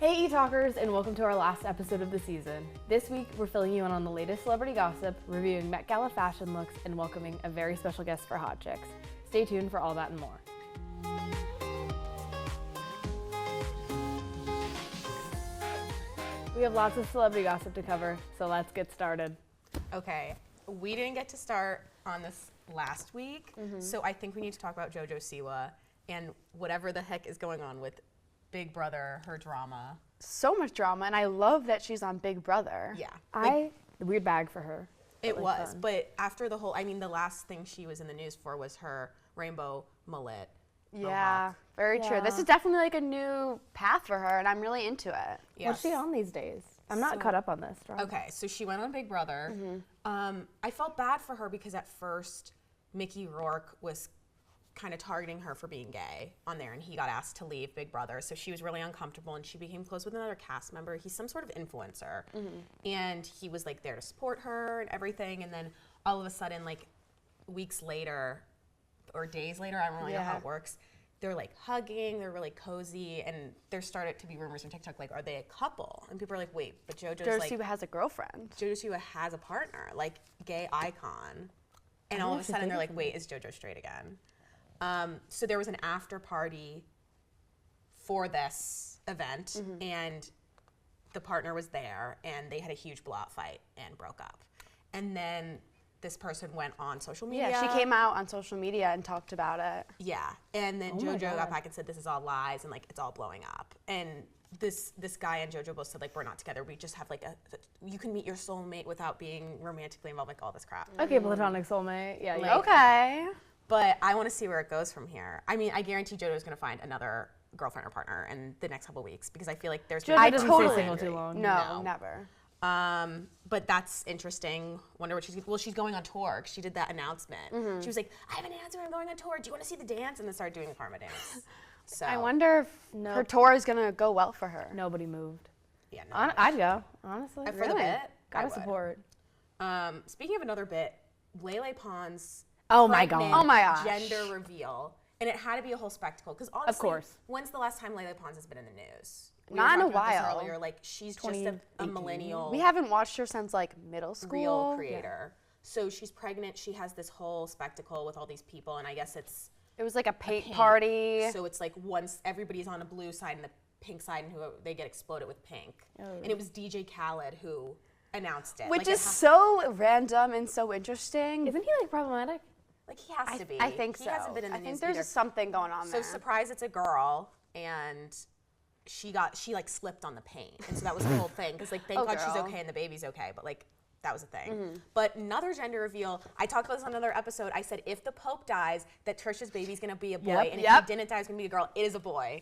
Hey eTalkers, and welcome to our last episode of the season. This week, we're filling you in on the latest celebrity gossip, reviewing Met Gala fashion looks, and welcoming a very special guest for Hot Chix. Stay tuned for all that and more. We have lots of celebrity gossip to cover, so let's get started. Okay, we didn't get to start on this last week, so I think we need to talk about JoJo Siwa and whatever the heck is going on with Big Brother, her drama. So much drama, and I love that she's on Big Brother. Yeah. The weird bag for her. It was, fun. But after the whole, the last thing she was in the news for was her rainbow mullet. Yeah, very true. This is definitely like a new path for her, and I'm really into it. Yes. What's she on these days? I'm not caught up on this drama. Okay, so she went on Big Brother. I felt bad for her because at first Mickey Rourke was kind of targeting her for being gay on there, and he got asked to leave Big Brother, so she was really uncomfortable, and she became close with another cast member. He's some sort of influencer, and he was like there to support her and everything, and then all of a sudden, like weeks later or days later, I don't really know how it works, they're like hugging, they're really cozy, and there started to be rumors on TikTok like, are they a couple? And people are like, wait, but JoJo Siwa has a girlfriend. JoJo Siwa has a partner, like gay icon, and all of a sudden they're like, wait, is JoJo straight again? So there was an after party for this event, and the partner was there, and they had a huge blowout fight and broke up. And then this person went on social media. Yeah, she came out on social media and talked about it. Yeah, and then JoJo got back and said, this is all lies, and like it's all blowing up. And this guy and JoJo both said, like, we're not together. We just have like you can meet your soulmate without being romantically involved, like all this crap. Okay, platonic soulmate. Yeah, like, okay. But I want to see where it goes from here. I mean, I guarantee JoJo's going to find another girlfriend or partner in the next couple of weeks because I feel like there's. JoJo doesn't stay single too long. No, never. But that's interesting. Wonder what she's going on tour. She did that announcement. She was like, I have an announcement. I'm going on tour. Do you want to see the dance? And then started doing the karma dance. So I wonder if her tour is gonna go well for her. Nobody moved. Yeah, no. I'd go, honestly. For the bit, gotta support. Speaking of another bit, Lele Pons. Oh my god. Oh my gosh. Gender reveal. And it had to be a whole spectacle. Because honestly, of course. When's the last time Lele Pons has been in the news? Not in a while. Earlier, like she's just a millennial. We haven't watched her since like middle school. Real creator. Yeah. So she's pregnant. She has this whole spectacle with all these people, and I guess it was like a paint party. So it's like once everybody's on the blue side and the pink side, and they get exploded with pink. And it was DJ Khaled who announced it. Which is so random and so interesting. Isn't he like problematic? Like he has to be. I think so. He hasn't been in the news. I think there's something going on there. So surprise, it's a girl, and she like slipped on the paint, and so that was the whole thing. Because like thank God she's okay and the baby's okay, but like that was a thing. But another gender reveal. I talked about this on another episode. I said if the Pope dies, that Trisha's baby's gonna be a boy, and if he didn't die, it's gonna be a girl. It is a boy.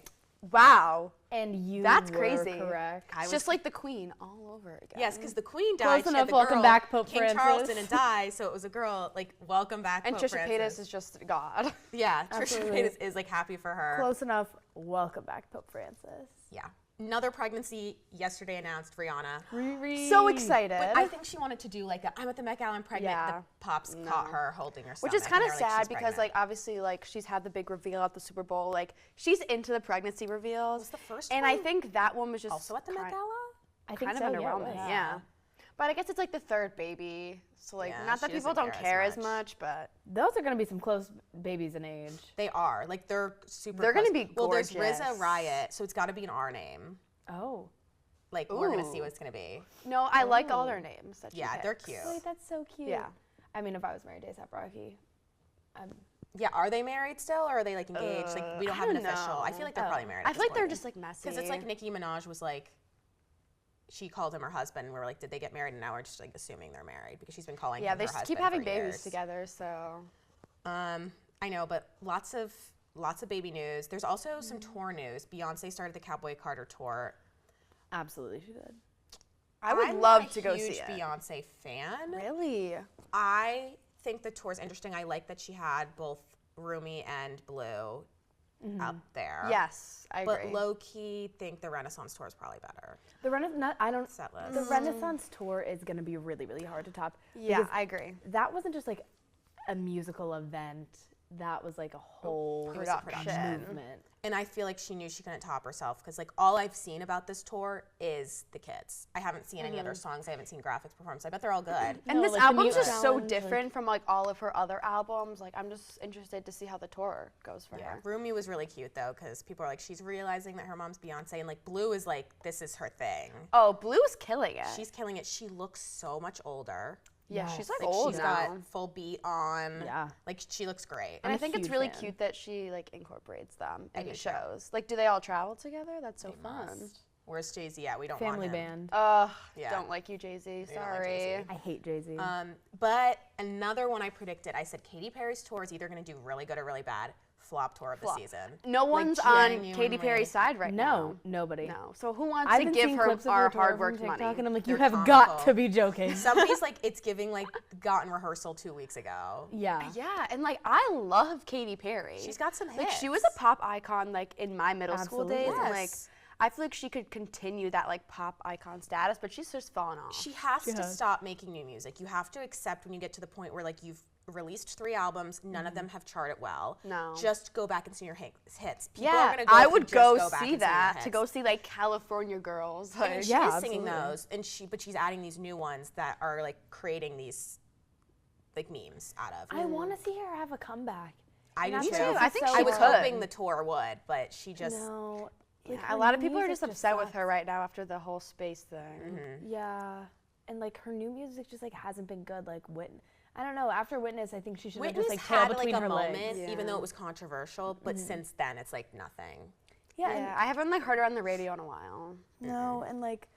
Wow. And that's were crazy. Correct. It's just like the Queen all over again. Yes, because the Queen died. Close enough. Welcome back, Pope King Francis. Charles didn't die, so it was a girl. Like welcome back, and Pope Trisha Francis. Paytas is just God. Yeah, Trisha Paytas is like happy for her. Close enough. Welcome back, Pope Francis. Yeah. Another pregnancy yesterday announced, Rihanna. Riri. So excited. But I think she wanted to do like I'm at the Met Gala, I'm pregnant. Yeah. The pops caught her holding her stomach. Which is kind of sad like, because like obviously like she's had the big reveal at the Super Bowl. Like she's into the pregnancy reveals. Was the first and one? I think that one was just Also at the Met Gala? I think kind so, of underwhelming. Yeah. But I guess it's like the third baby. So like not that people don't care as much, but those are gonna be some close babies in age. They are. Like they're super They're close. gonna be gorgeous. Well, there's RZA Riot, so it's gotta be an R name. Oh. Like we're gonna see what it's gonna be. No, I like all their names. That she picks. They're cute. Wait, that's so cute. Yeah. I mean, if I was married to A$AP Rocky, yeah, are they married still, or are they like engaged? Like we don't have an official. I feel like they're probably married. I feel like they're just like messy. Because it's like Nicki Minaj was like, she called him her husband, and we were like, did they get married? And now we're just like assuming they're married because she's been calling him her husband. Yeah, they keep having for babies years. together, so. I know, but lots of baby news. There's also some tour news. Beyonce started the Cowboy Carter tour. absolutely she did. I would love to go see it. I'm a huge Beyonce fan. Really? I think the tour's interesting. I like that she had both Rumi and Blue up there. Yes, I agree. But low-key think the Renaissance tour is probably better. The Renaissance, Set list. the Renaissance tour is going to be really, really hard to top. Yeah, because I agree. that wasn't just like a musical event. that was like a whole production movement. And I feel like she knew she couldn't top herself because like all I've seen about this tour is the kids. I haven't seen any other songs. I haven't seen graphics performance. I bet they're all good. And No, this like, the album's music just so challenge, different from like all of her other albums. Like I'm just interested to see how the tour goes for her. Rumi was really cute though because people are like, she's realizing that her mom's Beyonce, and like Blue is like, this is her thing. Oh, Blue's killing it. She's killing it. She looks so much older. Yeah, Yes. she's like Like old she's now. got full beat on. Yeah. Like she looks great. And I'm I a think it's huge really fan. cute that she like incorporates them I in do the too. shows. Like, do they all travel together? That's so fun. Must. Where's Jay-Z at? We don't Family want him. band. Yeah. Don't like you, Jay-Z. don't like Sorry. Jay-Z. I hate Jay-Z. But another one I predicted, I said Katy Perry's tour is either going to do really good or really bad. Flop tour of the season. No Like, one's on genuinely. Katy Perry's side right now. no, nobody. No. So who wants I've to been give seeing her clips of our her tour hard from worked TikTok, money? and I'm like, you They're have got comical. to be joking. Somebody's like, it's giving like gotten rehearsal 2 weeks ago. Yeah. Yeah, and like I love Katy Perry. She's got some hits. Like she was a pop icon like in my middle school Absolutely. days, and like Yes. I feel like she could continue that like pop icon status, but she's just fallen off. She has to has. stop making new music. You have to accept when you get to the point where like you've released 3 albums, none of them have charted well. No. Just go back and sing your hits. People yeah, are gonna go I if you would just go back see and sing your that to hits. go see like California Girls. Like, And she Yeah, is singing absolutely. those, and she's adding these new ones that are like creating these like memes out of. I want to see her have a comeback. I do Me too. too. I think so she I was could. hoping the tour would, but she just No. Like, Yeah, her a lot of new people are music just upset with sucks. her right now after the whole space thing. Yeah. And like her new music just like hasn't been good. Like I don't know. After Witness, I think she should have Witness just like tail had between like a her moment, legs. even though it was controversial. But since then, it's like nothing. Yeah. Yeah, I haven't like heard her on the radio in a while. And, no, and like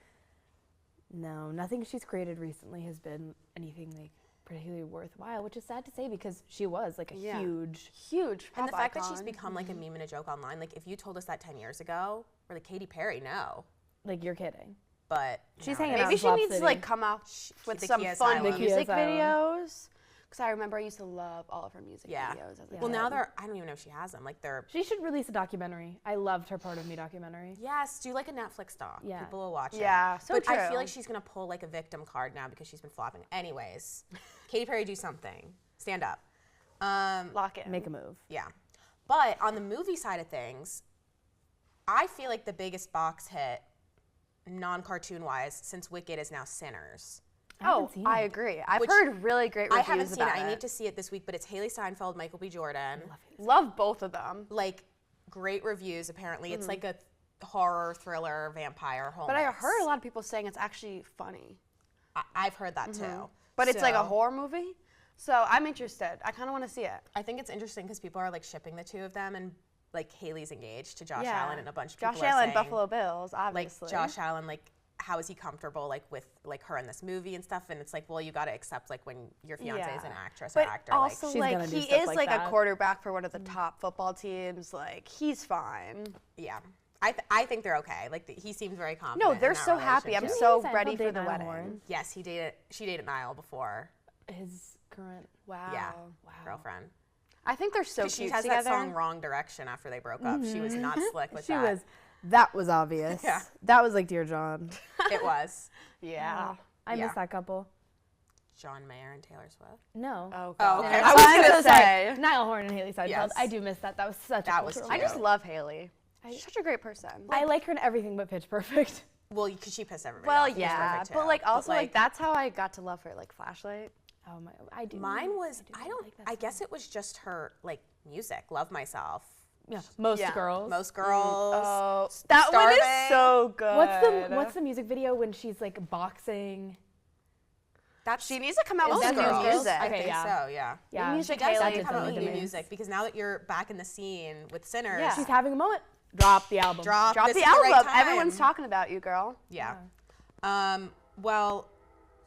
no, nothing she's created recently has been anything like particularly worthwhile, which is sad to say because she was like a Yeah. huge. Huge pop And the fact that she's icon. become like a meme and a joke online, like if you told us that 10 years ago, we're like, Katy Perry, no. Like you're kidding. But She's nowadays- hanging out Maybe in she Flop needs to City. like come out with the some Kia fun Asylum. music The Kia Asylum. videos. Because I remember I used to love all of her music Yeah. videos. As a Well, kid. now I don't even know if she has them. Like they're, She should release a documentary. I loved her Part of Me documentary. yes, do like a Netflix doc. Yeah. People will watch it. Yeah, so but I true. feel like she's going to pull like a victim card now because she's been flopping. Anyways, Katy Perry, do something. Stand up. Lock it. Make a move. Yeah. But on the movie side of things, I feel like the biggest box hit, non-cartoon wise, since Wicked is now Sinners. I haven't Oh, seen I it. agree. I've Which heard really great I reviews haven't seen it. about I need to see it this week, but it's Haley Steinfeld, Michael B. Jordan. Love both of them. Like, great reviews, apparently. It's like a horror, thriller, vampire, whole But I mix. heard a lot of people saying it's actually funny. I've heard that too. But it's like a So, horror movie. So I'm interested. I kind of want to see it. I think it's interesting because people are like shipping the two of them, and like Haley's engaged to Josh Yeah. Allen, and a bunch of Josh people are Allen, saying, Buffalo Bills, like obviously. Josh Allen, like how is he comfortable like with like her in this movie and stuff? And it's like, well, you got to accept like when your fiance is Yeah. an actress But or actor. also, She's like, gonna do he stuff is like like a that. quarterback for one of the top football teams. Like, he's fine. yeah, I think they're okay. Like he seems very confident. No, in they're that so happy. I'm relationship. so Seinfeld ready for date the Niall wedding. Horan? Yes, she dated Niall before. His current. Wow. Yeah, Wow. girlfriend. I think they're so 'Cause she cute has together. that song "Wrong Direction" after they broke up. She was not slick with She that. was. That was obvious. Yeah. That was like Dear John. It was Yeah. I Yeah. miss that couple. John Mayer and Taylor Swift. No. Oh, Oh, God. okay. I was I'm gonna so sorry. say. Niall Horan and Haley Steinfeld. Yes. I do miss that. That was such That a was cultural I cute. just love Haley. She's such a great person. I like her in everything but Pitch Perfect. Well, because she pissed everybody Well, off. She was yeah, perfect, but too. like also like that's how I got to love her. Like Flashlight. Oh my! I do. Mine was I I do don't like that I song. guess it was just her like music. Love Myself. Yeah. Most Yeah. girls. Most girls. Oh, that one Starving. is so good. What's the music video when she's like boxing? That's She needs to come out Most with some new girls. music. I Okay, think yeah. so. Yeah. Yeah. music She does Haley need to come out with definitely new does. music because now that you're back in the scene with Sinners, Yeah. She's having a moment. Drop the album. drop Drop this the is right album. time. Everyone's talking about you, girl. Yeah. Well,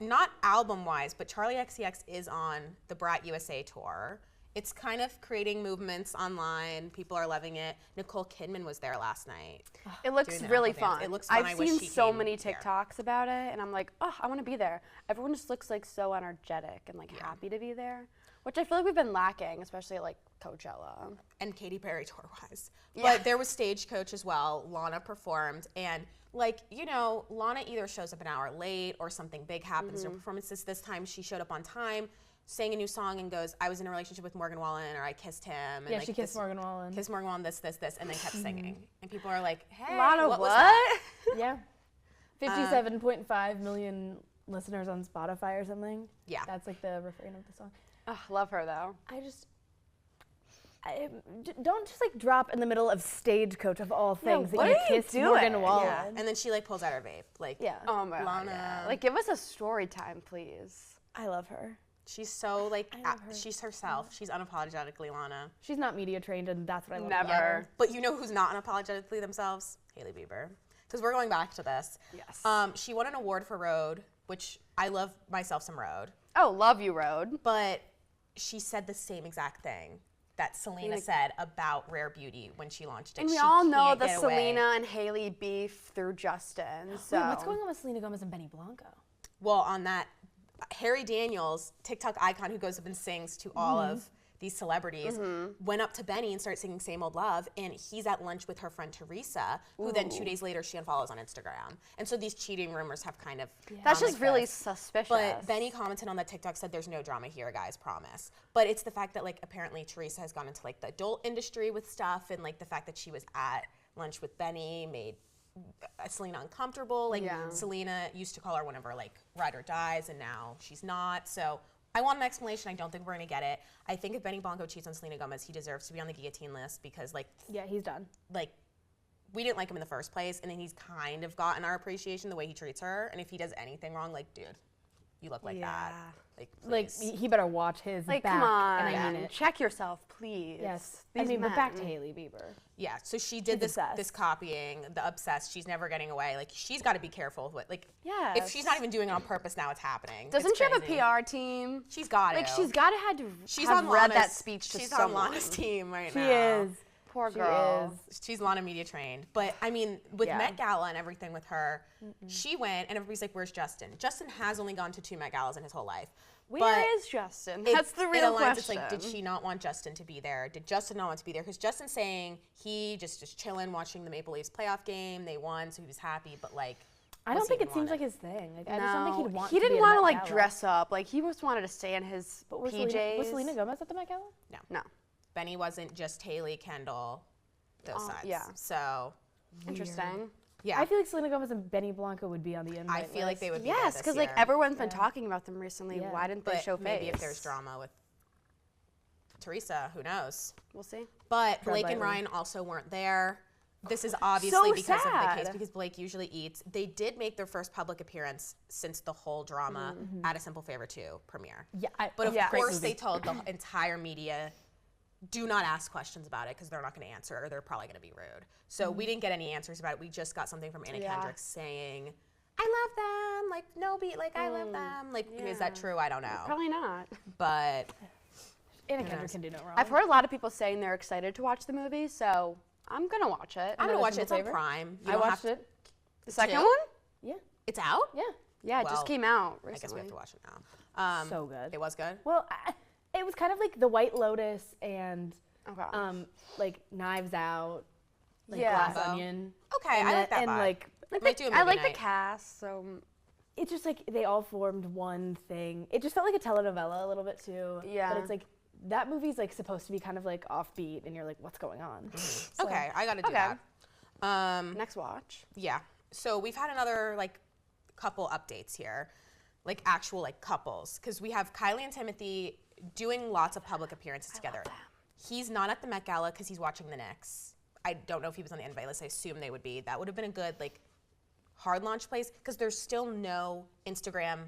not album-wise, but Charlie XCX is on the Brat USA tour. It's kind of creating movements online. People are loving it. Nicole Kidman was there last night. It looks Doing the really apple dance. fun. It looks fun. I I've wish seen she so came many here. TikToks about it, and I'm like, oh, I want to be there. Everyone just looks like so energetic and like happy to be there, which I feel like we've been lacking, especially at like Coachella. And Katy Perry tour-wise. Yeah. But there was Stagecoach as well. Lana performed. And, like, you know, Lana either shows up an hour late or something big happens in her performances. This time she showed up on time. sang a new song and goes, I was in a relationship with Morgan Wallen, or I kissed him. And Yeah, like she kissed Morgan Wallen. Kissed Morgan Wallen, this, and then kept singing. And people are like, hey, Lana, what was that? Yeah. 57.5 million listeners on Spotify or something. Yeah. That's like the refrain of the song. Oh, love her though. Don't just like drop in the middle of Stagecoach of all things what that you are you kissed doing? Morgan Wallen. Yeah. And then she like pulls out her vape. Like, Yeah. Oh my God. Lana. Yeah. Like, give us a story time, please. I love her. She's so like, I love her. she's herself. She's unapologetically Lana. She's not media trained, and that's what I love. Never. about her. But you know who's not unapologetically themselves? Hailey Bieber. Because we're going back to this. Yes. She won an award for Road, which I love myself some Road. Oh, love you, Road. But she said the same exact thing that Selena said about Rare Beauty when she launched it. And we She all know can't the get away. Selena and Hailey beef through Justin. So Wait, what's going on with Selena Gomez and Benny Blanco? Well, on that, Harry Daniels, TikTok icon who goes up and sings to all of these celebrities, went up to Benny and started singing Same Old Love, and he's at lunch with her friend Teresa, who then 2 days later she unfollows on Instagram. And so these cheating rumors have kind of that's gone just like really this. suspicious. But Benny commented on that TikTok, said there's no drama here, guys, promise. But it's the fact that like apparently Teresa has gone into like the adult industry with stuff, and like the fact that she was at lunch with Benny made Selena uncomfortable. Like Selena used to call her one of her like ride or dies, and now she's not. So I want an explanation. I don't think we're gonna get it. I think if Benny Blanco cheats on Selena Gomez, he deserves to be on the guillotine list because like Yeah, he's done. like we didn't like him in the first place, and then he's kind of gotten our appreciation the way he treats her. And if he does anything wrong, like dude, you look like that. Like, please. He better watch his like, back. come on, And I mean it. check yourself, please. Yes. These I mean, but back to men. Hailey Bieber. Yeah, so she did She's obsessed. this copying, the obsessed. She's never getting away. Like she's got to be careful with what. Like Yes. if she's not even doing it on purpose, now it's happening. Doesn't It's she have a crazy. PR team? She's got it. Like she's got to had to She's have on read Lana's, that speech to she's someone. on Lana's team right She now. is. Poor She girl. is. She's Lana media trained. But I mean, with Yeah. Met Gala and everything with her, she went and everybody's like, "Where's Justin?" Justin has only gone to 2 Met Galas in his whole life. Where is Justin? That's the real aligns, question. It's like, did she not want Justin to be there? Did Justin not want to be there? Because Justin's saying he just chilling, watching the Maple Leafs playoff game. They won, so he was happy. But like, I don't think it seems like his thing. Like, I just don't think he'd want he to be didn't at a want to Met like Gala. dress up. Like he just wanted to stay in his But was PJs. was Selena Gomez at the Met Gala? No. Benny wasn't just Haley, Kendall, those sides. yeah. So Interesting. yeah, I feel like Selena Gomez and Benny Blanco would be on the invite I feel like they would be there Yes, this because like year. everyone's been talking about them recently. Yeah. Why didn't they But show face? maybe if there's drama with Teresa, who knows? We'll see. But Blake and lightly. Ryan also weren't there. This is obviously because of the sad. case, because Blake usually eats. They did make their first public appearance since the whole drama at A Simple Favor 2 premiere. Yeah, But of great course, movie. they told the entire media, do not ask questions about it because they're not going to answer or they're probably going to be rude. So we didn't get any answers about it. We just got something from Anna Kendrick saying, I love them. Like, no beat, like, I love them. Like, is that true? I don't know. Probably not. But Anna Kendrick can do no wrong. I've heard a lot of people saying they're excited to watch the movie, so I'm gonna watch it. I'm going to watch it. Simple It's on Favor? Prime. You I don't have watched to- it. The second Two? one? Yeah, It's out? yeah. Yeah, it Well, just came out I recently. guess we have to watch it now. So good. It was good? Well, it was kind of like The White Lotus and Okay. like Knives Out, like Yeah. Glass Onion. Okay, and I like that and vibe. like Might do a I movie like night. the cast, so it's just like they all formed one thing. It just felt like a telenovela a little bit too. Yeah. But it's like that movie's like supposed to be kind of like offbeat, and you're like, what's going on? So- Okay, I got to do Okay. that. next watch. Yeah. So we've had another like couple updates here, like actual like couples, because we have Kylie and Timothy doing lots of public appearances together. He's not at the Met Gala because he's watching the Knicks. I don't know if he was on the invite list. I assume they would be. That would have been a good like hard launch place because there's still no Instagram,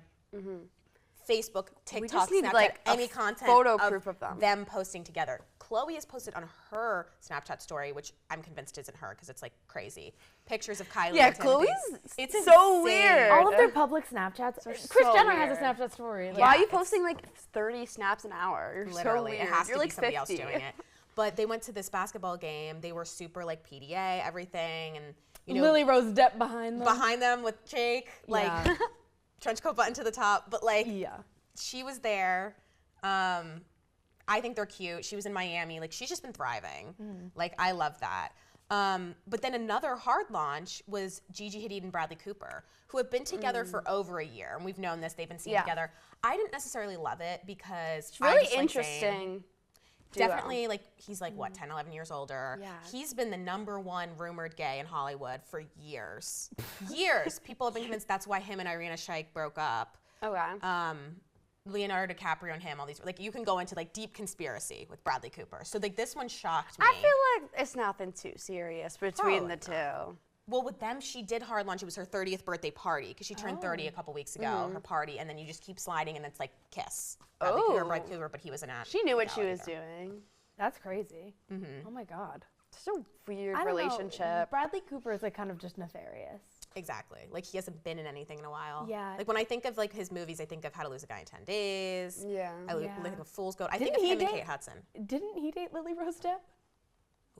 Facebook, TikTok, need, Snapchat, like, a any content photo proof of them. posting together. Chloe has posted on her Snapchat story, which I'm convinced isn't her because it's like crazy. Pictures of Kylie. Yeah, and Timothy. Chloe's It's so insane. weird. all of their public Snapchats. Kris so Jenner has a weird. Snapchat story. Like, Why are you it's- posting like 30 snaps an hour? You're Literally, so weird. it has You're to like be somebody 50. else doing it. But they went to this basketball game. They were super like PDA, everything, and you know, Lily Rose Depp behind them. behind them with Jake, like Yeah. trench coat button to the top. But like, Yeah. she was there. I think they're cute. She was in Miami. Like, she's just been thriving. Like, I love that. But then another hard launch was Gigi Hadid and Bradley Cooper, who have been together for over a year, and we've known this. They've been seen together. I didn't necessarily love it because It's really I just interesting. definitely, like, he's like, what, 10, 11 years older. Yeah. He's been the #1 rumored gay in Hollywood for years. Years. People have been convinced that's why him and Irina Shayk broke up. Okay. Leonardo DiCaprio and him, all these, like, you can go into like deep conspiracy with Bradley Cooper. So like this one shocked me. I feel like it's nothing too serious between the two. Well, with them, she did hard launch. It was her 30th birthday party because she turned 30 a couple weeks ago, her party, and then you just keep sliding and it's like kiss. Bradley Cooper, but he was an actor. She knew what she was doing. That's crazy. Oh my God. Such a weird I don't know. relationship. Bradley Cooper is like kind of just nefarious. Exactly. Like he hasn't been in anything in a while. Yeah. Like when I think of like his movies, I think of How to Lose a Guy in 10 Days. Yeah. I think of Fool's Gold. I think Didn't of he him and date- Kate Hudson. Didn't he date Lily Rose Depp?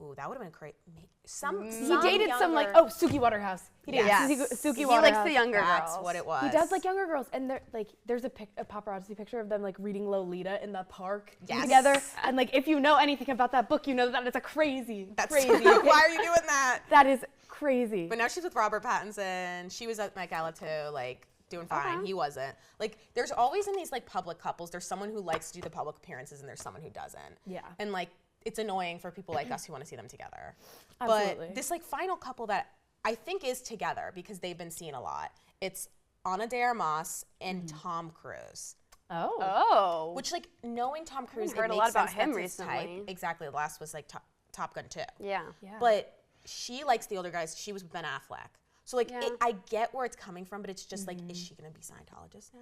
Ooh, that would have been great. He He dated some like Suki Waterhouse. He dated Suki He Waterhouse. likes the younger That's girls. what it was. He does like younger girls, and there like there's a paparazzi picture of them like reading Lolita in the park together. And like if you know anything about that book, you know that it's a crazy. Why are you doing that? That is crazy. But now she's with Robert Pattinson. She was at Met Gala too, like doing fine. He wasn't. Like there's always in these like public couples, there's someone who likes to do the public appearances and there's someone who doesn't. Yeah. And like it's annoying for people like us who want to see them together. Absolutely. But this like final couple that I think is together because they've been seen a lot. It's Ana de Armas and Tom Cruise. Oh. Which like knowing Tom Cruise, heard it a makes lot about sense him that's his type. recently. Exactly. The last was like Top Gun 2. Yeah. But she likes the older guys. She was with Ben Affleck. So like I get where it's coming from, but it's just like, is she gonna be Scientologist now?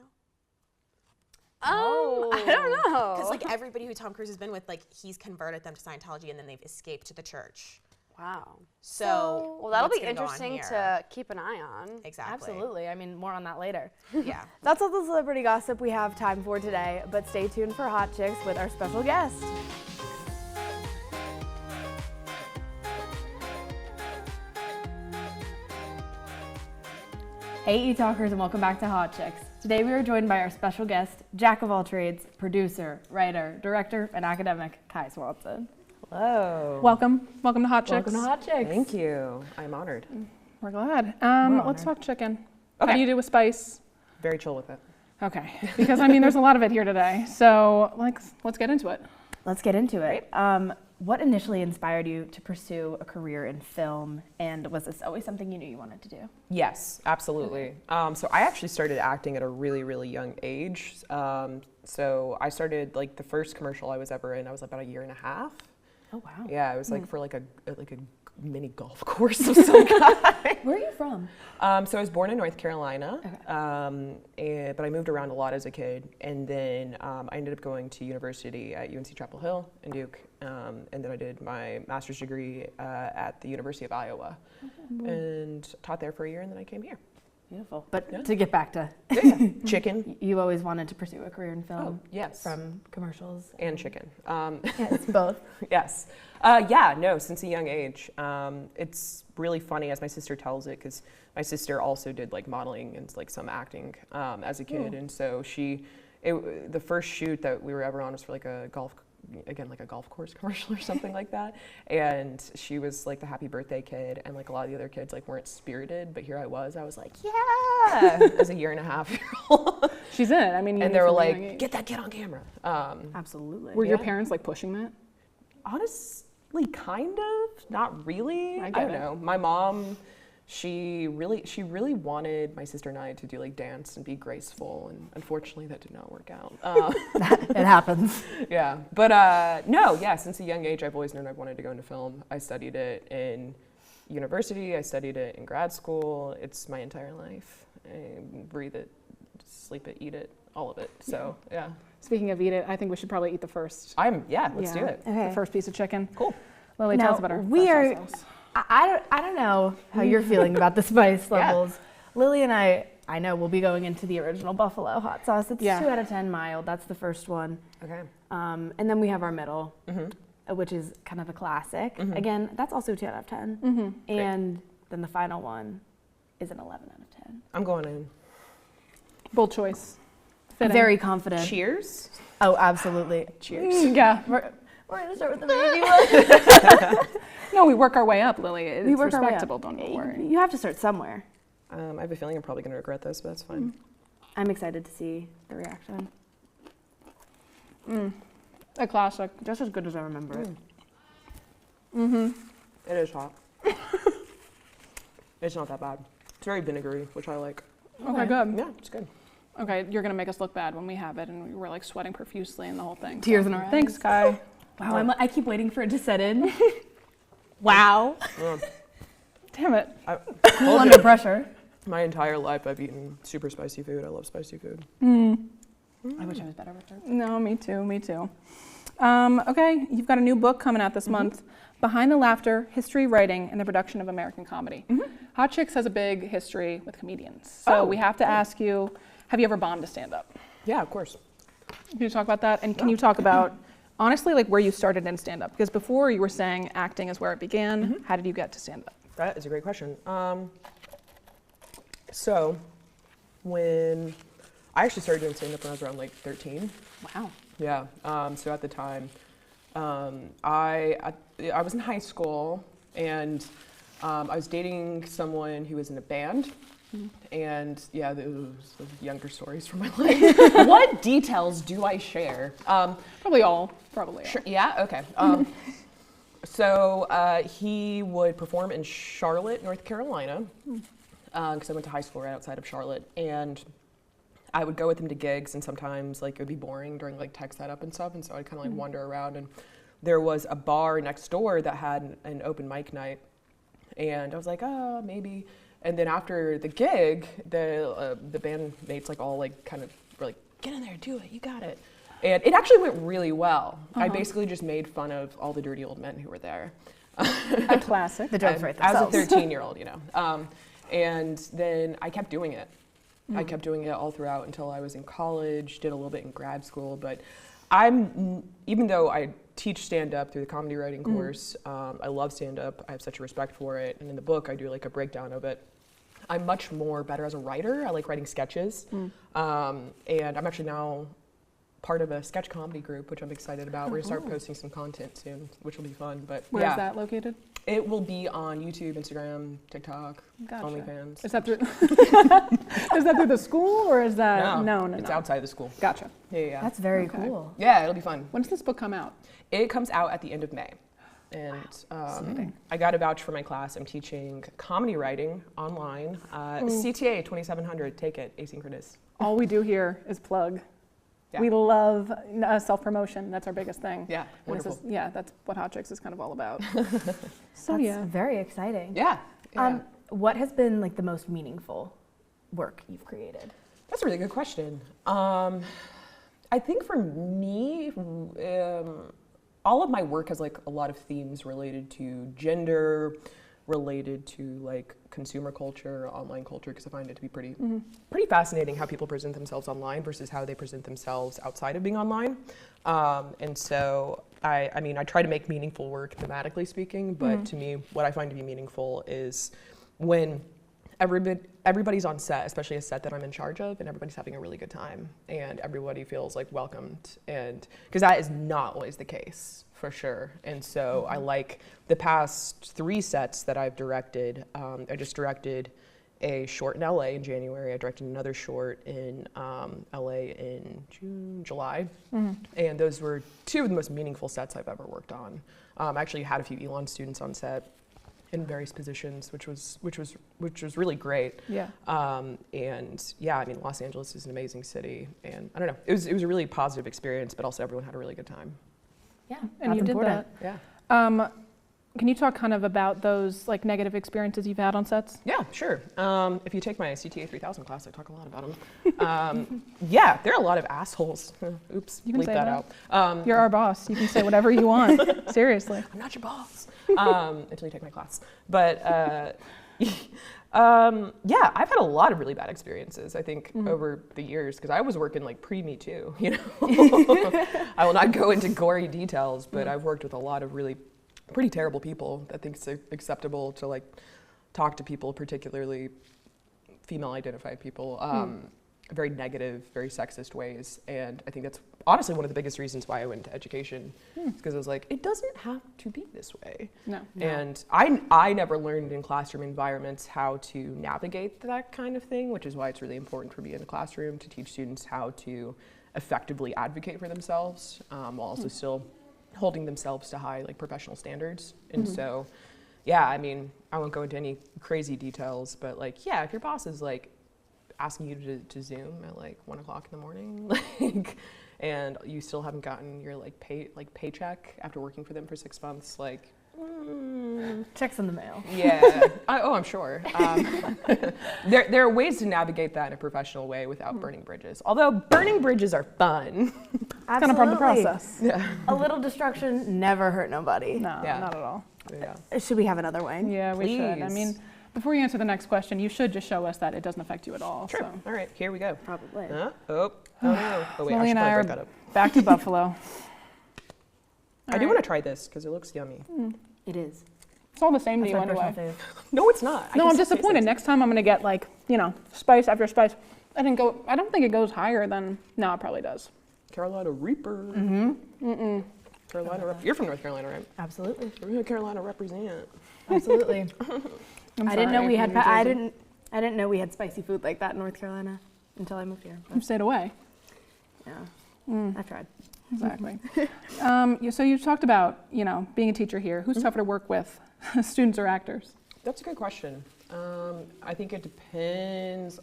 I don't know. Because like everybody who Tom Cruise has been with, like he's converted them to Scientology and then they've escaped to the church. Wow. So Well, that'll what's be gonna go on interesting here? to keep an eye on. Exactly. Absolutely. I mean, more on that later. Yeah. That's all the celebrity gossip we have time for today, but stay tuned for Hot Chicks with our special guest. Hey eTalkers, and welcome back to Hot Chicks. Today we are joined by our special guest, jack of all trades, producer, writer, director, and academic, Kai Swanson. Hello. Welcome to Hot Chicks. Welcome to Hot Chicks. Thank you. I'm honored. We're glad. Let's talk chicken. How Okay. do you do with spice? Very chill with it. Okay, because I mean, there's a lot of it here today. So let's get into it. Let's get into it. What initially inspired you to pursue a career in film, and was this always something you knew you wanted to do? Yes, absolutely. So I actually started acting at a really, really young age. So I started like the first commercial I was ever in. I was about 1.5 years. Oh wow. Yeah, it was like for like a mini golf course of some kind. Where are you from? So I was born in North Carolina, but I moved around a lot as a kid. And then I ended up going to university at UNC Chapel Hill in Duke. And then I did my master's degree at the University of Iowa and taught there for a year, and then I came here. Beautiful. But to get back to Chicken. you always wanted to pursue a career in film. Oh, yes. From commercials. And chicken. Yes, both. Yes. Since a young age. It's really funny as my sister tells it, because my sister also did like modeling and like some acting as a kid. And so the first shoot that we were ever on was for like a golf course commercial or something like that. And she was like the happy birthday kid, and like a lot of the other kids like weren't spirited, but here I was like, yeah, as a 1.5-year-old. She's in it. I mean, And they were like, get that kid on camera. Absolutely. were your parents like pushing that? Honestly, kind of, not really. I I get don't it. know. My mom, she really wanted my sister and I to do like dance and be graceful, and unfortunately that did not work out. It happens. Yeah, but since a young age I've always known I wanted to go into film. I studied it in university, I studied it in grad school. It's my entire life. I breathe it, sleep it, eat it, all of it. So yeah. Speaking of eat it, I think we should probably eat the first. Let's do it. The first piece of chicken. Cool. Lily, tell us about our we are. special sauce. I don't know how you're feeling about the spice levels. Lily and I know we'll be going into the original buffalo hot sauce. It's 2 out of 10 mild. That's the first one. Okay. And then we have our middle, which is kind of a classic. Again, that's also 2 out of 10. And then the final one is an 11 out of 10. I'm going in. Bold choice. Fitting. Very confident. Cheers. Oh, absolutely. Cheers. Yeah. We're gonna start with the baby one. No, we work our way up, Lily. It's We work our way up. respectable, don't worry. You have to start somewhere. I have a feeling I'm probably going to regret this, but that's fine. I'm excited to see the reaction. A classic. Just as good as I remember it. It is hot. It's not that bad. It's very vinegary, which I like. Okay, good. Yeah, it's good. Okay, you're gonna make us look bad when we have it, and we're like sweating profusely and the whole thing. Tears in our eyes. Thanks, Kai. Wow, I keep waiting for it to set in. Wow. Damn it. Cool under pressure. My entire life I've eaten super spicy food. I love spicy food. I wish I was better with her. No, me too. Me too. Okay, you've got a new book coming out this month. Behind the Laughter, History, Writing, and the Production of American Comedy. Hot Chix has a big history with comedians. So we have to ask you, have you ever bombed a stand-up? Yeah, of course. Can you talk about that? And can you talk about, honestly, like where you started in stand-up? Because before you were saying acting is where it began. How did you get to stand-up? That is a great question. So, when I actually started doing stand-up when I was around like 13. Wow. Yeah. So at the time, I was in high school and I was dating someone who was in a band. And yeah, those younger stories from my life. What details do I share? Probably all. Probably all. Sure, yeah, okay. So he would perform in Charlotte, North Carolina, because I went to high school right outside of Charlotte. And I would go with him to gigs, and sometimes like it would be boring during like tech setup and stuff, and so I'd kind of like wander around. And there was a bar next door that had an open mic night, and I was like, oh, maybe. And then after the gig, the bandmates like all like kind of were like, get in there, do it, you got it. And it actually went really well. I basically just made fun of all the dirty old men who were there. A classic. The jokes right themselves. As a 13-year-old, you know. And then I kept doing it. I kept doing it all throughout until I was in college, did a little bit in grad school. But even though I teach stand-up through the comedy writing course, I love stand-up. I have such a respect for it. And in the book, I do like a breakdown of it. I'm much more better as a writer. I like writing sketches. And I'm actually now part of a sketch comedy group, which I'm excited about. We're gonna start posting some content soon, which will be fun. But Where is that located? It will be on YouTube, Instagram, TikTok, Gotcha. OnlyFans. Is that through is that through the school or is that no? It's outside the school. Gotcha. Yeah. That's very cool. Yeah, it'll be fun. When does this book come out? It comes out at the end of May. And I got a voucher for my class. I'm teaching comedy writing online. CTA 2700, take it, asynchronous. All we do here is plug. Yeah. We love self-promotion. That's our biggest thing. Yeah, And wonderful. that's what Hot Chix is kind of all about. So That's yeah. very exciting. Yeah. What has been like the most meaningful work you've created? That's a really good question. I think for me, all of my work has like a lot of themes related to gender, related to like consumer culture, online culture, because I find it to be pretty fascinating how people present themselves online versus how they present themselves outside of being online. And so I mean, I try to make meaningful work thematically speaking, but to me, what I find to be meaningful is when everybody's on set, especially a set that I'm in charge of, and everybody's having a really good time and everybody feels like welcomed, and because that is not always the case for sure. And so I like the past 3 sets that I've directed. I just directed a short in LA in January. I directed another short in LA in July. And those were 2 of the most meaningful sets I've ever worked on. I actually had a few Elon students on set in various positions, which was really great. Yeah. And yeah, I mean, Los Angeles is an amazing city, and I don't know, it was a really positive experience, but also everyone had a really good time. Yeah, And that's you did important. that. Yeah. Can you talk kind of about those like negative experiences you've had on sets? Yeah, sure. If you take my CTA 3000 class, I talk a lot about them. Yeah, there are a lot of assholes. Oops, You can bleep say that that. out. You're our boss. You can say whatever you want. Seriously. I'm not your boss until you take my class. But yeah, I've had a lot of really bad experiences, I think, over the years, because I was working like pre-Me Too, you know. I will not go into gory details, but I've worked with a lot of really pretty terrible people that think it's acceptable to like talk to people, particularly female identified people, very negative, very sexist ways. And I think that's honestly one of the biggest reasons why I went into education, because I was like, it doesn't have to be this way. No. And I never learned in classroom environments how to navigate that kind of thing, which is why it's really important for me in the classroom to teach students how to effectively advocate for themselves, while also still holding themselves to high like professional standards. And so, yeah, I mean, I won't go into any crazy details, but like, yeah, if your boss is like asking you to Zoom at like 1 o'clock in the morning, like, and you still haven't gotten your paycheck after working for them for 6 months, like, Checks in the mail. yeah. I'm sure. There are ways to navigate that in a professional way without burning bridges. Although burning bridges are fun. It's kind of part of the process. Yeah. A little destruction never hurt nobody. No, Yeah. not at all. Yeah. Should we have another Wayne? Yeah, we should. I Please. mean, before you answer the next question, you should just show us that it doesn't affect you at all. Sure. So. All right. Here we go. Probably. Oh no. Oh wait. Lily I should and I probably are break that up. back to Buffalo. I do want to try this because it looks yummy. It is. It's all the same to That's you my personal anyway. fave. No, it's not. No, I I'm just taste disappointed. it. Next time I'm gonna get like, spice after spice. I don't think it goes higher than. No, it probably does. Carolina Reaper. Carolina. You're from North Carolina, right? Absolutely. Carolina represent. Absolutely. I'm I didn't know sorry, we had. New I Jersey. didn't know we had spicy food like that in North Carolina until I moved here. You stayed away. Yeah, I tried. Exactly. So you talked about, being a teacher here. Who's tougher to work with, students or actors? That's a good question. I think it depends.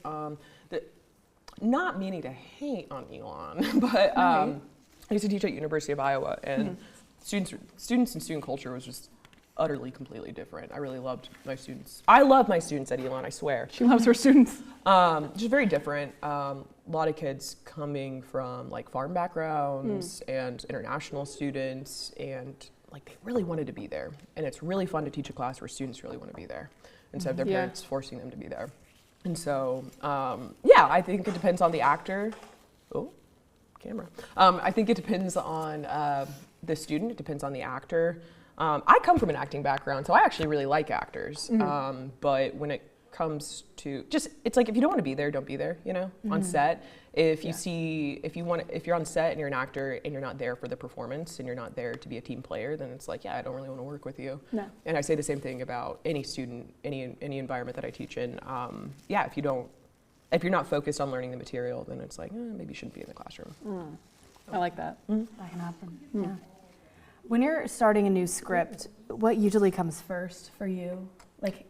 Not meaning to hate on Elon, but I used to teach at University of Iowa, and students and student culture was just utterly, completely different. I really loved my students. I love my students at Elon, I swear. She loves her students. Just very different. A lot of kids coming from like farm backgrounds and international students, and like they really wanted to be there. And it's really fun to teach a class where students really want to be there instead of their parents forcing them to be there. And so, yeah, I think it depends on the actor. Oh, camera. I think it depends on the student. It depends on the actor. I come from an acting background, so I actually really like actors. But when it comes to it's like if you don't want to be there, don't be there. On set. If if you're on set and you're an actor and you're not there for the performance and you're not there to be a team player, then it's like, yeah, I don't really want to work with you. No. And I say the same thing about any student, any environment that I teach in. Yeah, if you're not focused on learning the material, then it's like maybe you shouldn't be in the classroom. I like that. That can happen. Yeah. When you're starting a new script, what usually comes first for you? Like,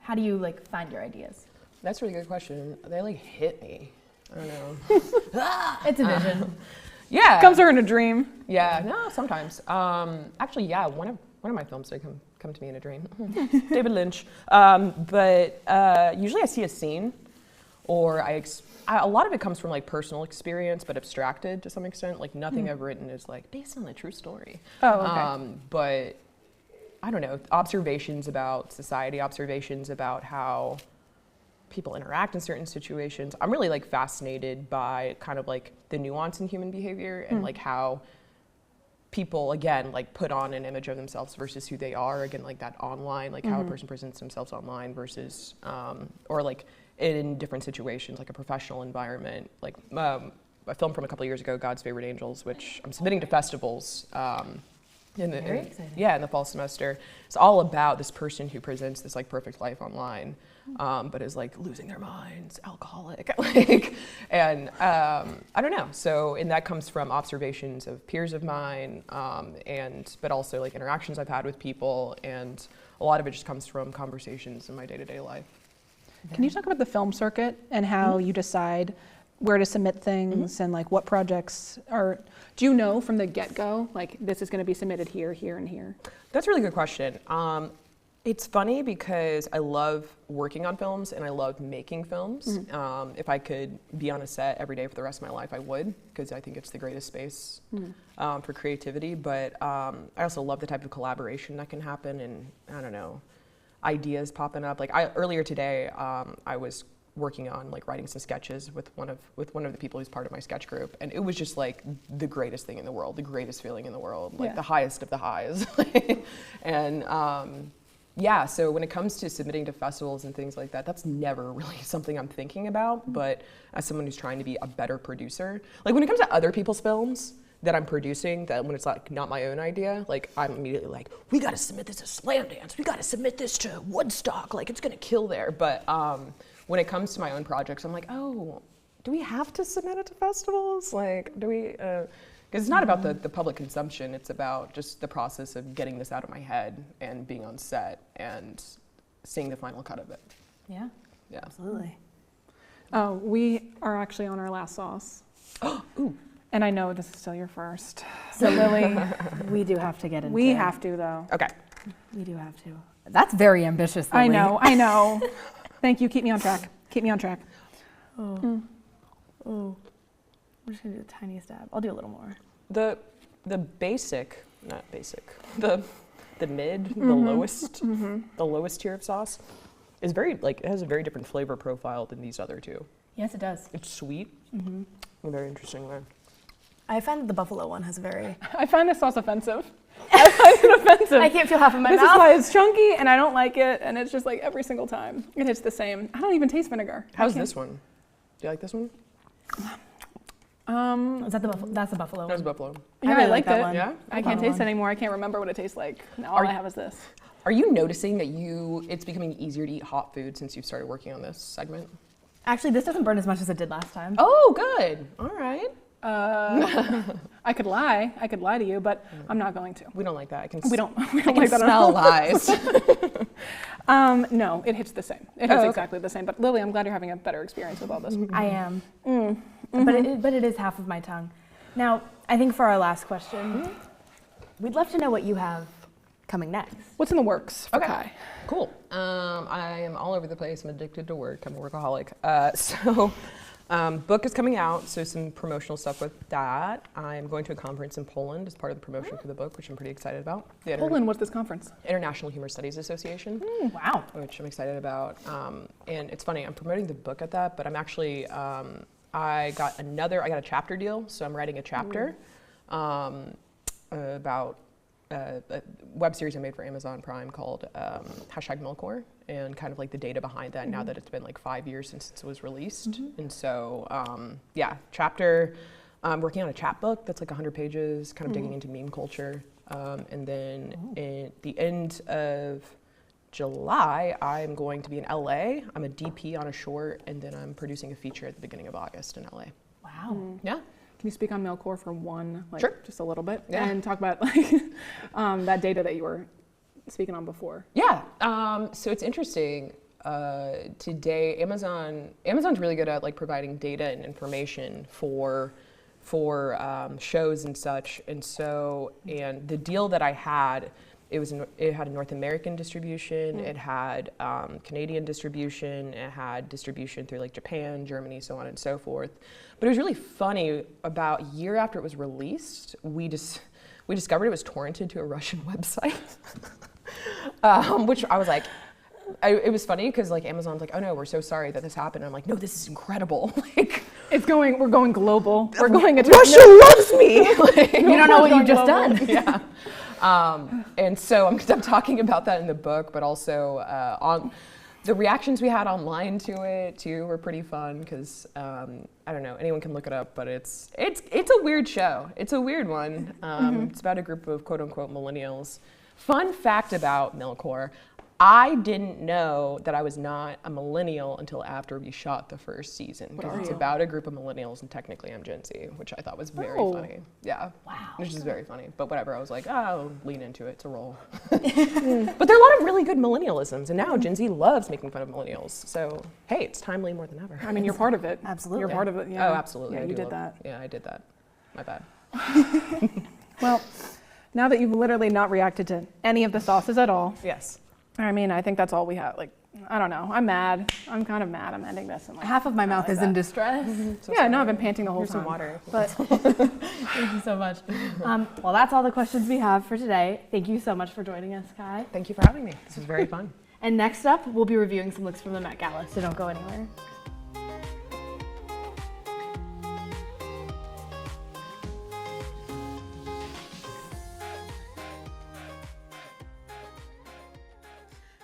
how do you find your ideas? That's a really good question. They hit me. I don't know. It's a vision. Yeah. Comes her in a dream. Yeah. No, sometimes. Actually, yeah. One of my films did come to me in a dream. David Lynch. But usually I see a scene, or a lot of it comes from personal experience, but abstracted to some extent. Like nothing I've written is based on a true story. Oh, okay. But I don't know, observations about society, observations about how people interact in certain situations. I'm really fascinated by kind of the nuance in human behavior and how people again put on an image of themselves versus who they are. Again, that online, how a person presents themselves online versus or in different situations, like a professional environment. A film from a couple of years ago, God's Favorite Angels, which I'm submitting to festivals. Very exciting. Yeah, in the fall semester. It's all about this person who presents this perfect life online, but is losing their minds, alcoholic, and I don't know. So, and that comes from observations of peers of mine, but also interactions I've had with people, and a lot of it just comes from conversations in my day-to-day life. Can you talk about the film circuit and how you decide where to submit things and what projects are? Do you know from the get-go this is going to be submitted here, here, and here? That's a really good question. It's funny because I love working on films and I love making films. If I could be on a set every day for the rest of my life, I would, because I think it's the greatest space for creativity. But I also love the type of collaboration that can happen, and I don't know, ideas popping up. Earlier today, I was working on writing some sketches with one of the people who's part of my sketch group, and it was just the greatest thing in the world, the greatest feeling in the world, the highest of the highs. And yeah, so when it comes to submitting to festivals and things like that, that's never really something I'm thinking about. But as someone who's trying to be a better producer, like when it comes to other people's films that I'm producing, that when it's like not my own idea, like I'm immediately like, we got to submit this to Slamdance, we got to submit this to Woodstock, like it's gonna kill there. But when it comes to my own projects, I'm like, oh, do we have to submit it to festivals? Like, do we? Because it's not about the public consumption, it's about just the process of getting this out of my head and being on set and seeing the final cut of it. Yeah, Yeah. absolutely. We are actually on our last sauce. Ooh. And I know this is still your first. So Lily, we do have to get into We it. have to, though. Okay. We do have to. That's very ambitious, Lily. I know. Thank you. Keep me on track. Keep me on track. Oh. I'm just gonna do the tiniest dab. I'll do a little more. The basic, not basic, the mid, the lowest tier of sauce is very, like, it has a very different flavor profile than these other two. Yes, it does. It's sweet in a very interesting way. I find that the buffalo one has a very... I find this sauce offensive. I find it offensive. I can't feel half of my This mouth. is why it's chunky and I don't like it, and it's just like every single time it hits the same. I don't even taste vinegar. How's this one? Do you like this one? Is that the buffalo? That's the buffalo That's one. buffalo. Yeah, really I like liked that it. one. Yeah? I can't taste it anymore. I can't remember what it tastes like. Now all I have is this. Are you noticing that it's becoming easier to eat hot food since you've started working on this segment? Actually, this doesn't burn as much as it did last time. Oh, good. All right. I could lie to you, but I'm not going to. We don't like that. We don't I like can that at smell all. lies. No, it hits the same. It hits okay. exactly the same. But Lily, I'm glad you're having a better experience with all this. I am. But it is half of my tongue. Now, I think for our last question, we'd love to know what you have coming next. What's in the works for Kai? Cool. I am all over the place. I'm addicted to work. I'm a workaholic. Book is coming out, so some promotional stuff with that. I'm going to a conference in Poland as part of the promotion for the book, which I'm pretty excited about. The Poland, what's this conference? International Humor Studies Association. Wow. Which I'm excited about. And it's funny, I'm promoting the book at that, but I'm actually, I got a chapter deal, so I'm writing a chapter about a web series I made for Amazon Prime called #Milkor, and kind of like the data behind that now that it's been like 5 years since it was released. And so, chapter, I'm working on a chapbook that's like 100 pages, kind of digging into meme culture. And then at the end of July, I'm going to be in LA. I'm a DP on a short, and then I'm producing a feature at the beginning of August in LA. Wow. Yeah. Can you speak on Milkor for one, Sure. just a little bit, Yeah. and talk about like that data that you were speaking on before? Yeah. So it's interesting. Today, Amazon's really good at like providing data and information for shows and such. And so, and the deal that I had, it had a North American distribution, it had Canadian distribution, it had distribution through like Japan, Germany, so on and so forth. But it was really funny. About a year after it was released, we discovered it was torrented to a Russian website, which I was like, it was funny because like Amazon's like, oh no, we're so sorry that this happened. And I'm like, no, this is incredible. Like, We're going global. We're going into Russia loves me. Like, You don't know what you've just done. yeah. And so I'm talking about that in the book, but also on the reactions we had online to it too were pretty fun because I don't know, anyone can look it up, but it's a weird show. It's a weird one. It's about a group of quote unquote millennials. Fun fact about Milkor. I didn't know that I was not a millennial until after we shot the first season because it's about a group of millennials and technically I'm Gen Z, which I thought was very funny. Yeah. Wow. Which is very funny. But whatever, I was like, oh, I'll lean into it. It's a role. But there are a lot of really good millennialisms, and now Gen Z loves making fun of millennials. So, hey, it's timely more than ever. I mean, you're part of it. Absolutely. You're part of it. Yeah. Oh, absolutely. Yeah, I you do did love- that. Yeah, I did that. My bad. Well, now that you've literally not reacted to any of the sauces at all, Yes. I mean, I think that's all we have. Like, I don't know. I'm mad. I'm kind of mad. I'm ending this. And like, Half of my mouth is in distress. yeah, no, I've been panting the whole Here's time. some water. But Thank you so much. Well, that's all the questions we have for today. Thank you so much for joining us, Kai. Thank you for having me. This was very fun. And next up, we'll be reviewing some looks from the Met Gala, so don't go anywhere.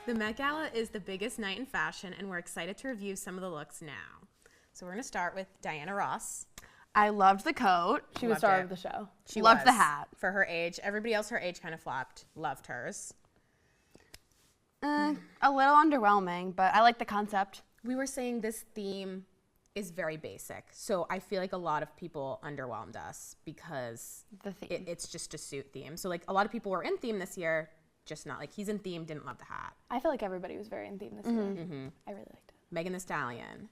The Met Gala is the biggest night in fashion, and we're excited to review some of the looks now. So we're going to start with Diana Ross. I loved the coat. She was star of the show. She Loved the was. hat. For her age. Everybody else her age kind of flopped. Loved hers. A little underwhelming, but I like the concept. We were saying this theme is very basic. So I feel like a lot of people underwhelmed us because The theme. it's just a suit theme. So like a lot of people were in theme this year, just not like he's in theme, didn't love the hat. I feel like everybody was very in theme this year. I really liked it. Megan Thee Stallion,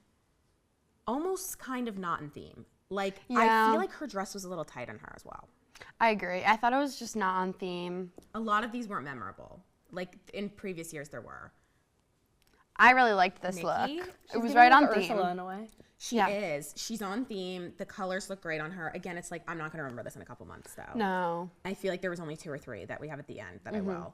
almost kind of not in theme. Like I Yeah. feel like her dress was a little tight on her as well. I agree. I thought it was just not on theme. A lot of these weren't memorable. Like in previous years there were. I really liked this Nikki? look. She's It was She's right giving on like theme. Ursula in a way. She Yeah. is. She's on theme. The colors look great on her. Again, it's like I'm not gonna remember this in a couple months though. No. I feel like there was only 2 or 3 that we have at the end that I will.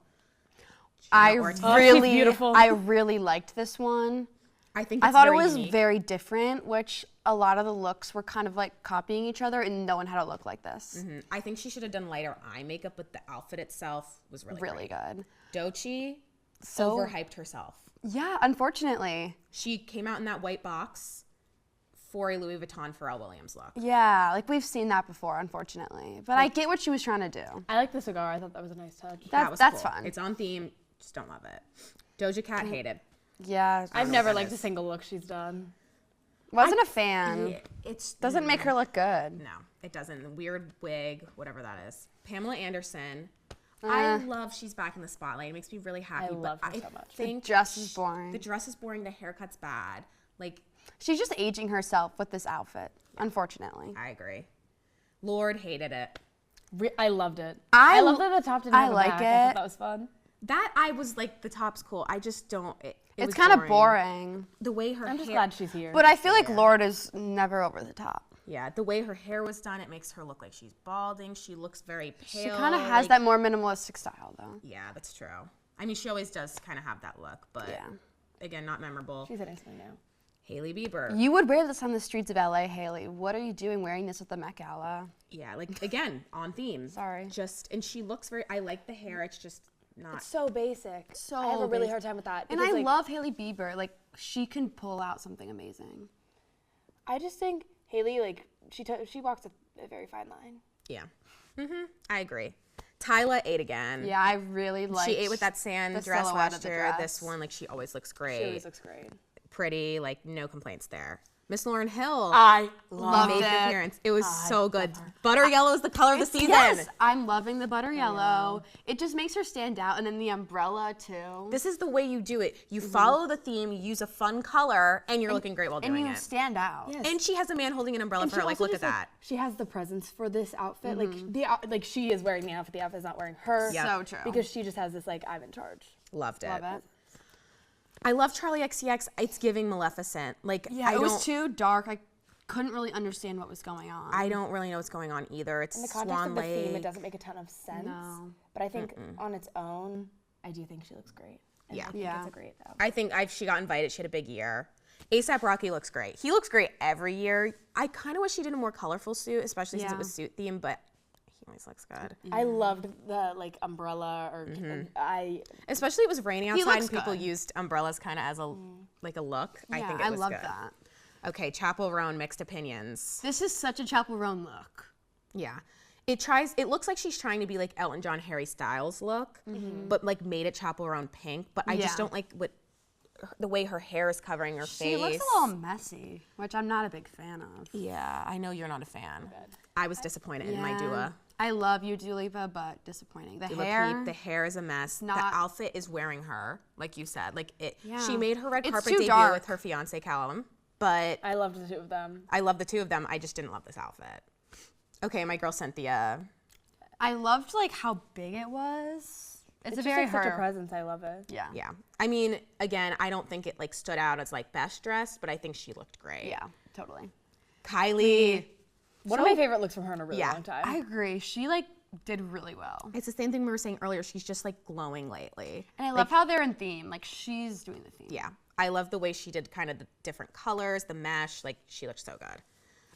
I Or it's- really, beautiful. I really liked this one. I think I it's thought it very was unique. very different, which a lot of the looks were kind of like copying each other, and no one had a look like this. I think she should have done lighter eye makeup, but the outfit itself was really Really great. good. Doechii So overhyped herself. yeah, unfortunately. She came out in that white box for a Louis Vuitton Pharrell Williams look. Yeah, like we've seen that before, unfortunately. But I get what she was trying to do. I like the cigar. I thought that was a nice touch. That was That's cool. fun. It's on theme. Just don't love it. Doja Cat hated. Yeah, I've know never what that liked a is. single look she's done. wasn't a fan. It's Doesn't make her look good. No, it doesn't. Weird wig, whatever that is. Pamela Anderson. I love she's back in the spotlight. It makes me really happy. love her but so much. I think dress is boring. The dress is boring. The haircut's bad. Like, She's just aging herself with this outfit, unfortunately. I agree. Lord hated it. I loved it. I I love that the top didn't I have a like back. I thought it. that was fun. That I was like, the top's cool. I just don't. It It's was kind of boring. The way her I'm just hair, glad she's here. But I feel like Lord is never over the top. yeah, the way her hair was done, it makes her look like she's balding. She looks very pale. She kind of has like- that more minimalistic style, though. Yeah, that's true. I mean, she always does kind of have that look, but Yeah. again, not memorable. she's in something now. Hailey Bieber. You would wear this on the streets of LA, Haley. What are you doing wearing this at the Met Gala? Yeah, like again, on theme. Sorry. Just and she looks very. I like the hair. It's just not. So basic. So I have a really basic. hard time with that. And because, I like, love Hailey Bieber. Like, she can pull out something amazing. I just think Haley, like, she walks a very fine line. Yeah. I agree. Tyla ate again. Yeah, I really like. She ate with that sand the dress silhouette of last the year. dress. This one, like, she always looks great. She always looks great. Pretty, like, no complaints there. Miss Lauryn Hill I Loved made it. an appearance. It was so good. Butter yellow is the color of the season. Yes, I'm loving the butter yellow. It just makes her stand out, and then the umbrella too. This is the way you do it. You follow the theme, you use a fun color, and you're looking great while and doing you it. stand out. Yes. And she has a man holding an umbrella And for she her. Like, also look at just, that. She has the presence for this outfit. Like she is wearing the outfit. The outfit's not wearing her. Yep. So true. Because she just has this like I'm in charge. Loved it. Love it. I love Charlie XCX. It's giving Maleficent. Like, Yeah, I it was don't- too dark. I couldn't really understand what was going on. I don't really know what's going on either. It's In the context Swan of the Lake. theme, it doesn't make a ton of sense. No. But I think on its own, I do think she looks great. And Yeah. I think Yeah. it's a great outfit. I think she got invited. She had a big year. ASAP Rocky looks great. He looks great every year. I kind of wish he did a more colorful suit, especially since it Yeah. was suit themed, but he always looks good. I loved the like umbrella or Especially it was raining He outside looks and people good. used umbrellas kind of as a like a look. I Yeah, think it was love good. that. Okay, Chapel Roan, mixed opinions. This is such a Chapel Roan look. Yeah. It looks like she's trying to be like Elton John, Harry Styles look, but like made it Chapel Roan pink. But I Yeah. just don't like the way her hair is covering her She face. looks a little messy, which I'm not a big fan of. Yeah, I know you're not a fan. I was disappointed in my Yeah. Dua. I love you, Dua Lipa, but disappointing. The Dua hair. Peep, the hair is a mess. Not- the outfit is wearing her, like you said. Like it. Yeah. She made her red It's carpet too debut dark. with her fiance Callum, but I loved the two of them. I love the two of them. I just didn't love this outfit. Okay, my girl Cynthia. I loved like how big it was. It's a just very like such a her. presence. I love it. Yeah. Yeah, I mean, again, I don't think it like stood out as like best dressed, but I think she looked great. Yeah, totally. Kylie. One of my favorite looks from her in a really Yeah. long time. I agree. She like did really well. It's the same thing we were saying earlier. She's just like glowing lately. And I love how they're in theme. Like she's doing the theme. Yeah, I love the way she did kind of the different colors, the mesh. Like she looked so good.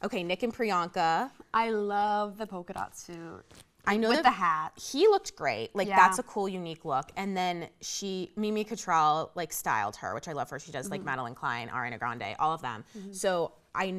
Okay, Nick and Priyanka. I love the polka dot suit. I know with the hat. He looked great. Like Yeah. that's a cool, unique look. And then Mimi Cottrell like styled her, which I love her. She does like Madeline Klein, Ariana Grande, all of them. So I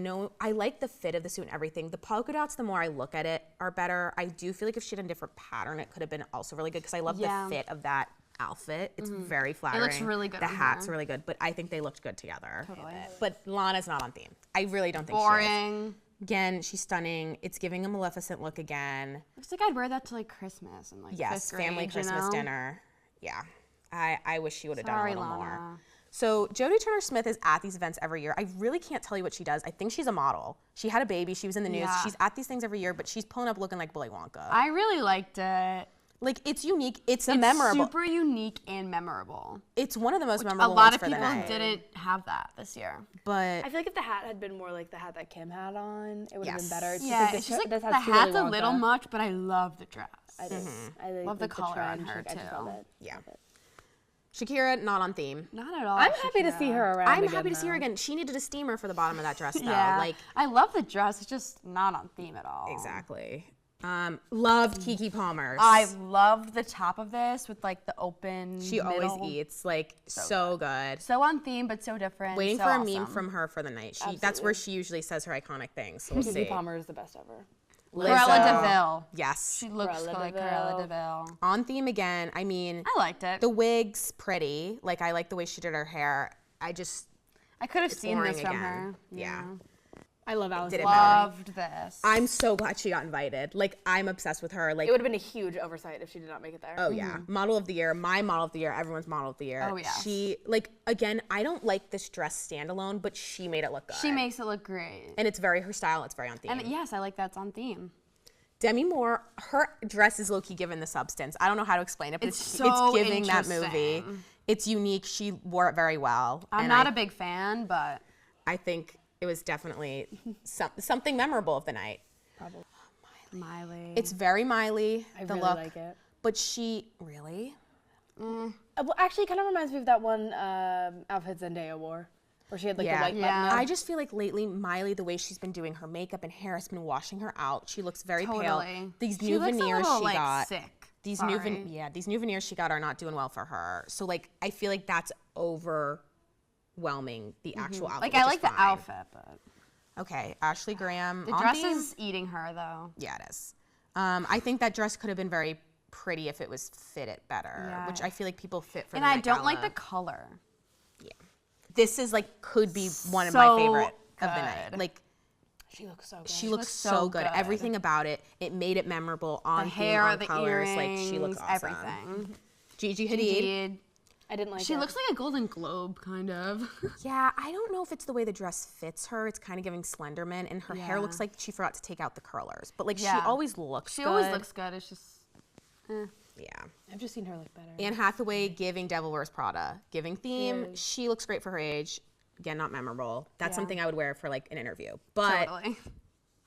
like the fit of the suit and everything. The polka dots, the more I look at it, are better. I do feel like if she had a different pattern, it could have been also really good because I love the fit of that outfit. It's very flattering. It looks really good The on hat's her. really good, but I think they looked good together. Totally. But Lana's not on theme. I really don't think she is. Boring. Again, she's stunning. It's giving a Maleficent look again. Looks like I'd wear that to like Christmas and like Yes, fifth grade, family Christmas dinner. Yeah, I wish she would have done a Sorry, little more. Lana. So Jodie Turner-Smith is at these events every year. I really can't tell you what she does. I think she's a model. She had a baby. She was in the news. Yeah. She's at these things every year, but she's pulling up looking like Willy Wonka. I really liked it. Like it's unique. It's It's memorable. super unique and memorable. It's one of the most A memorable lot ones of for the people night. didn't have that this year. But I feel like if the hat had been more like the hat that Kim had on, it would have Yes. been better. It's Yeah, just it's just like this the hat's too Willy hat's a little Wonka. much, but I love the dress. I do. I Love the like color on trench, her, like, I just too. love it. yeah, Love it. Shakira not on theme. Not at all. I'm happy to see Shakira. her around. I'm again, happy to see her though. again. She needed a steamer for the bottom of that dress, though. Yeah, Like I love the dress. It's just not on theme at all. exactly. Loved Keke Palmer. I love the top of this with like the open. She always middle. eats like so good. So on theme, but so different. Waiting so for awesome. a meme from her for the night. That's where she usually says her iconic things. So we'll see. Keke Palmer is the best ever. Cruella DeVille. Yes. She looks Cruella like de Cruella Vil. DeVille. On theme again. I mean, I liked it. the wig's pretty. Like I like the way she did her hair. I could have seen boring this from again. her. Yeah. I love Alice. Did it Lowe. better. Loved this. I'm so glad she got invited. Like I'm obsessed with her. Like It would have been a huge oversight if she did not make it there. oh yeah, model of the year, my model of the year, everyone's model of the year. Oh, yes. She like again. I don't like this dress standalone, but she made it look good. She makes it look great. and it's very her style. It's very on theme. And yes, I like that's on theme. Demi Moore, her dress is low-key given the substance. I don't know how to explain it, but It's it's so giving that movie. interesting. It's unique. She wore it very well. I'm and not a big fan, but I think it was definitely something memorable of the night. Miley. It's very Miley, I the really look. like it. But she, really? Well, actually, it kind of reminds me of that one outfit Zendaya wore, where she had like the white button. Yeah. I just feel like lately, Miley, the way she's been doing her makeup and hair has been washing her out. She looks very pale. Totally. These She new looks a veneers little, she like, got. sick. These Sorry. these new veneers she got are not doing well for her. So like, I feel like that's overwhelming the actual outfit. Like which I is like the fine. outfit, but Okay, Ashley Graham. the on dress theme? is eating her though. Yeah, it is. I think that dress could have been very pretty if it was fitted better, Yeah. which I feel like people fit for. And the I Met don't like Gala. the color. This is like could be one of So my favorite of the night. good. Like She looks so good. she looks looks so so good. good. Everything about it, it made it memorable on The theme, hair, on the colors. earrings, Like she looks awesome. everything. Gigi Hadid. Indeed. I didn't like She it. looks like a Golden Globe, kind of. Yeah, I don't know if it's the way the dress fits her. It's kind of giving Slenderman, and her hair Yeah. looks like she forgot to take out the curlers. But like she Yeah. always looks. She good. always looks good. It's just Yeah. I've just seen her look better. Anne Hathaway giving Devil Wears Prada, giving theme. She looks great for her age. Again, not memorable. That's something I would wear for like an interview. But totally.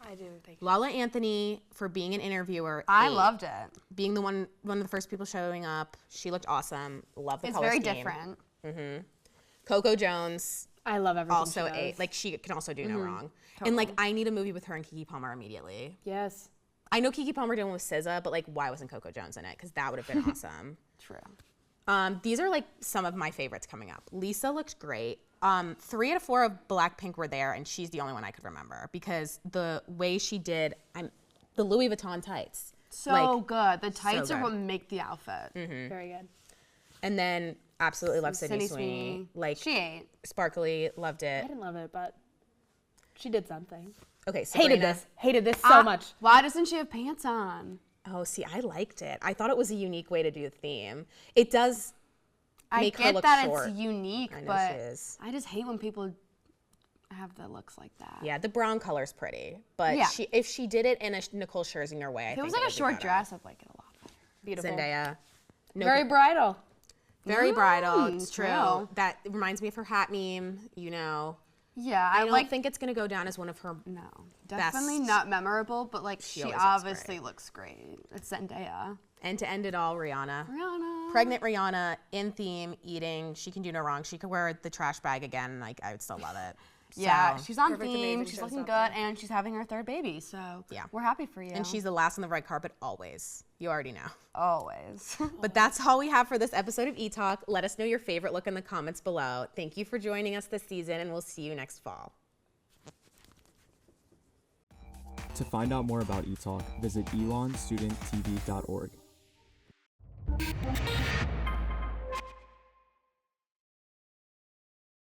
I do think. Lala Anthony for being an interviewer. I 8. loved it. Being the one of the first people showing up. She looked awesome. Love the It's color very scheme. different. Coco Jones I love everything. also she does. 8. Like she can also do no wrong. And like I need a movie with her and Keke Palmer immediately. Yes. I know Keke Palmer did one with SZA, but like why wasn't Coco Jones in it? Because that would have been awesome. True. These are like some of my favorites coming up. Lisa looked great. 3 out of 4 of Blackpink were there, and she's the only one I could remember because the way she did the Louis Vuitton tights. So like, good. The tights are good. what make the outfit. Very good. and then absolutely love Sydney Sydney Sweeney. Sweeney. Like She ate. sparkly, loved I it. didn't love it, but she did something. Okay, Sabrina. Hated this. Hated this so much. Why doesn't she have pants on? Oh, see, I liked it. I thought it was a unique way to do the theme. It does make I her get look that short. it's unique, I know but she is. I just hate when people have the looks like that. Yeah, the brown color's pretty, but Yeah. if she did it in a Nicole Scherzinger way, I If think it was like a would be short better. dress, I'd like it a lot better. Beautiful. Zendaya. No, Very bridal. very bridal. It's true. true. That reminds me of her hat meme. You know, Yeah, I I don't like. think it's gonna go down as one of her. No, definitely best. not memorable, but like she always looks obviously looks great. It's Zendaya. And to end it all, Rihanna. Rihanna. Pregnant Rihanna in theme, eating. She can do no wrong. She could wear the trash bag again. Like I would still love it. Yeah, So- she's on Perfect, theme, amazing she's looking good, showstopper. and she's having her third baby, so Yeah. we're happy for you. And she's the last on the red carpet always. You already know. always. But that's all we have for this episode of eTalk. Let us know your favorite look in the comments below. Thank you for joining us this season, and we'll see you next fall. To find out more about eTalk, visit elonstudenttv.org.